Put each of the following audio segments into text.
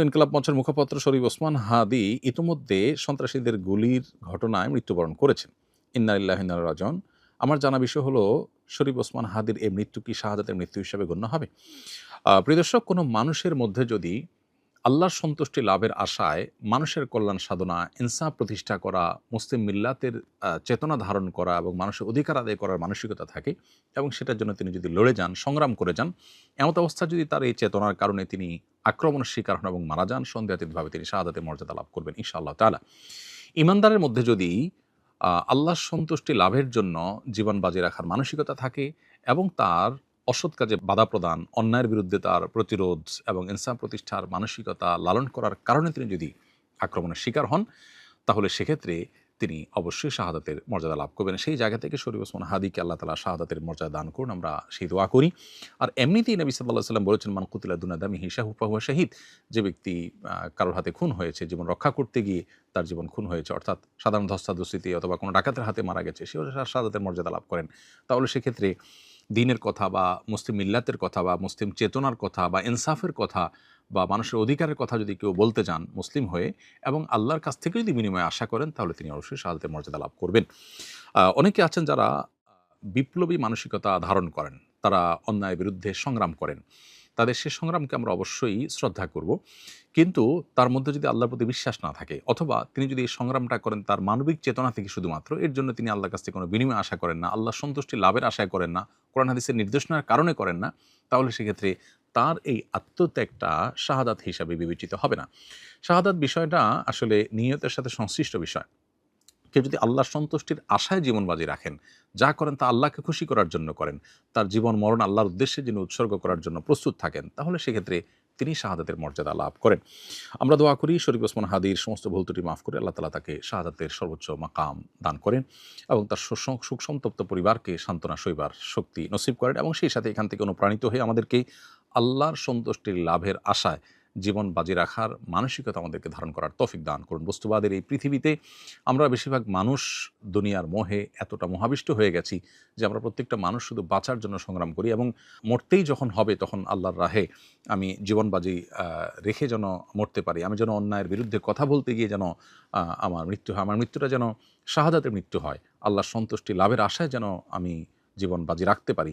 ইনকিলাব মঞ্চের মুখপাত্র শরীফ ওসমান হাদি ইতিমধ্যে সন্ত্রাসীদের গুলির ঘটনায় মৃত্যুবরণ করেছেন। ইন্না লিল্লাহি ওয়া ইন্না ইলাইহি রাজিউন। আমার জানা বিষয় হলো, শরীফ ওসমান হাদির এই মৃত্যু কি শাহাদাতের মৃত্যু হিসেবে গণ্য হবে? প্রিয় দর্শক, কোনো মানুষের মধ্যে যদি আল্লাহর সন্তুষ্টি লাভের আশায় মানুষের কল্যাণ সাধনা, ইনসাফ প্রতিষ্ঠা করা, মুসলিম মিল্লাতের চেতনা ধারণ করা এবং মানুষের অধিকার আদায় করার মানসিকতা থাকে এবং সেটার জন্য তিনি যদি লড়ে যান, সংগ্রাম করে যান, এমত অবস্থা যদি তার এই চেতনার কারণে তিনি আক্রমণের শিকার হন এবং মারা যান, সন্দেহাতীতভাবে তিনি শাহাদাতের মর্যাদা লাভ করবেন ইনশাআল্লাহ তাআলা। ঈমানদারের মধ্যে যদি আল্লাহর সন্তুষ্টি লাভের জন্য জীবন বাজি রাখার মানসিকতা থাকে এবং তার অসৎ কাজে বাধা প্রদান, অন্যায়ের বিরুদ্ধে তার প্রতিরোধ এবং ইনসাফ প্রতিষ্ঠার মানসিকতা লালন করার কারণে তিনি যদি আক্রমণের শিকার হন, তাহলে সেক্ষেত্রে তিনি অবশ্যই শাহাদাতের মর্যাদা লাভ করবেন। সেই জায়গা থেকে শরীফ ওসমান হাদিকে আল্লাহ তাআলা শাহাদাতের মর্যাদা দান করুন, আমরা সেই দোয়া করি। আর এমনিতেই নবী সাল্লাল্লাহু আলাইহি ওয়াসাল্লাম বলেছেন, মান কুতিলা দুনা দামিহি ফাহুয়া শাহীদ। যে ব্যক্তি কারোর হাতে খুন হয়েছে, জীবন রক্ষা করতে গিয়ে তার জীবন খুন হয়েছে, অর্থাৎ সাধারণ ধস্তাধস্তিতে অথবা কোনো ডাকাতের হাতে মারা গেছে, সেও শাহাদাতের মর্যাদা লাভ করেন। তাহলে সেক্ষেত্রে দ্বীনের কথা বা মুসলিম মিল্লাতের কথা বা মুসলিম চেতনার কথা বা ইনসাফের কথা বা মানুষের অধিকারের কথা যদি কেউ বলতে যান মুসলিম হয়ে এবং আল্লাহর কাছ থেকে যদি বিনিময়ে আশা করেন, তাহলে তিনি অবশ্যই শাহাদাতের মর্যাদা লাভ করবেন। অনেকে আছেন যারা বিপ্লবী মানসিকতা ধারণ করেন, তারা অন্যায়ের বিরুদ্ধে সংগ্রাম করেন, তাদের সে সংগ্রামকে আমরা অবশ্যই শ্রদ্ধা করব। কিন্তু তার মধ্যে যদি আল্লাহর প্রতি বিশ্বাস না থাকে, অথবা তিনি যদি এই সংগ্রামটা করেন তার মানবিক চেতনা থেকে শুধুমাত্র, এর জন্য তিনি আল্লাহর কাছ থেকে কোনো বিনিময় আশা করেন না, আল্লাহর সন্তুষ্টি লাভের আশায় করেন না, কোরআন হাদিসের নির্দেশনার কারণে করেন না, তাহলে সেক্ষেত্রে তার এই আত্মত্যাগটা শাহাদাত হিসাবে বিবেচিত হবে না। শাহাদাত বিষয়টা আসলে নিয়তের সাথে সংশ্লিষ্ট বিষয়। কেউ যদি আল্লাহর সন্তুষ্টির আশায় জীবন বাজি রাখেন, যা করেন তা আল্লাহকে খুশি করার জন্য করেন, তার জীবন মরণ আল্লাহর উদ্দেশ্যে যিনি উৎসর্গ করার জন্য প্রস্তুত থাকেন, তাহলে সেক্ষেত্রে তিনি শাহাদাতের মর্যাদা লাভ করেন। আমরা দোয়া করি শরীফ ওসমান হাদির সমস্ত ভুল ত্রুটি মাফ করে আল্লাহ তাআলা তাকে শাহাদাতের সর্বোচ্চ মাকাম দান করেন এবং তার সুখ সন্তপ্ত পরিবারকে সান্ত্বনা সইবার শক্তি নসিব করেন এবং সেই সাথে এখান থেকে অনুপ্রাণিত হয়ে আমাদেরকে আল্লাহর সন্তুষ্টির লাভের আশায় জীবন বাজি রাখার মানসিকতা আমাদেরকে ধারণ করার তৌফিক দান করুন। বস্তুবাদের এই পৃথিবীতে আমরা বেশিরভাগ মানুষ দুনিয়ার মোহে এতটা মোহাবিষ্ট হয়ে গেছি যে আমরা প্রত্যেকটা মানুষ শুধু বাঁচার জন্য সংগ্রাম করি এবং মরতেই যখন হবে তখন আল্লাহর রাহে আমি জীবন বাজি রেখে যেন মরতে পারি, আমি যেন অন্যায়ের বিরুদ্ধে কথা বলতে গিয়ে যেন আমার মৃত্যু হয়, আমার মৃত্যুটা যেন শাহাদাতের মৃত্যু হয়, আল্লাহর সন্তুষ্টি লাভের আশায় যেন আমি জীবন বাজি রাখতে পারি,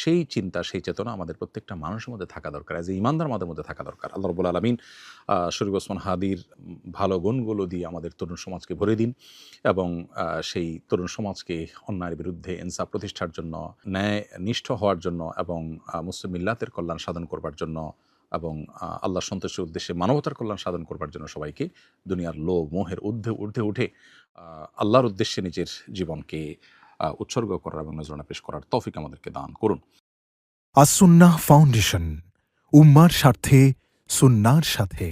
সেই চিন্তা, সেই চেতনা আমাদের প্রত্যেকটা মানুষের মধ্যে থাকা দরকার, এজ এ ঈমানদার আমাদের মধ্যে থাকা দরকার। আল্লাহ রাব্বুল আলামিন শরীফ ওসমান হাদির ভালো গুণগুলো দিয়ে আমাদের তরুণ সমাজকে ভরে দিন এবং সেই তরুণ সমাজকে অন্যায়ের বিরুদ্ধে ইনসাফ প্রতিষ্ঠার জন্য, ন্যায় নিষ্ঠ হওয়ার জন্য এবং মুসলিম মিল্লাতের কল্যাণ সাধন করবার জন্য এবং আল্লাহর সন্তুষ্টির উদ্দেশ্যে মানবতার কল্যাণ সাধন করবার জন্য সবাইকে দুনিয়ার লোভ মোহের ঊর্ধ্বে উঠে আল্লাহর উদ্দেশ্যে নিজের জীবনকে উৎসর্গ করার এবং নজরানা পেশ করার তৌফিক আমাদেরকে দান করুন। আস-সুন্নাহ ফাউন্ডেশন, উম্মার স্বার্থে সুন্নাহর সাথে।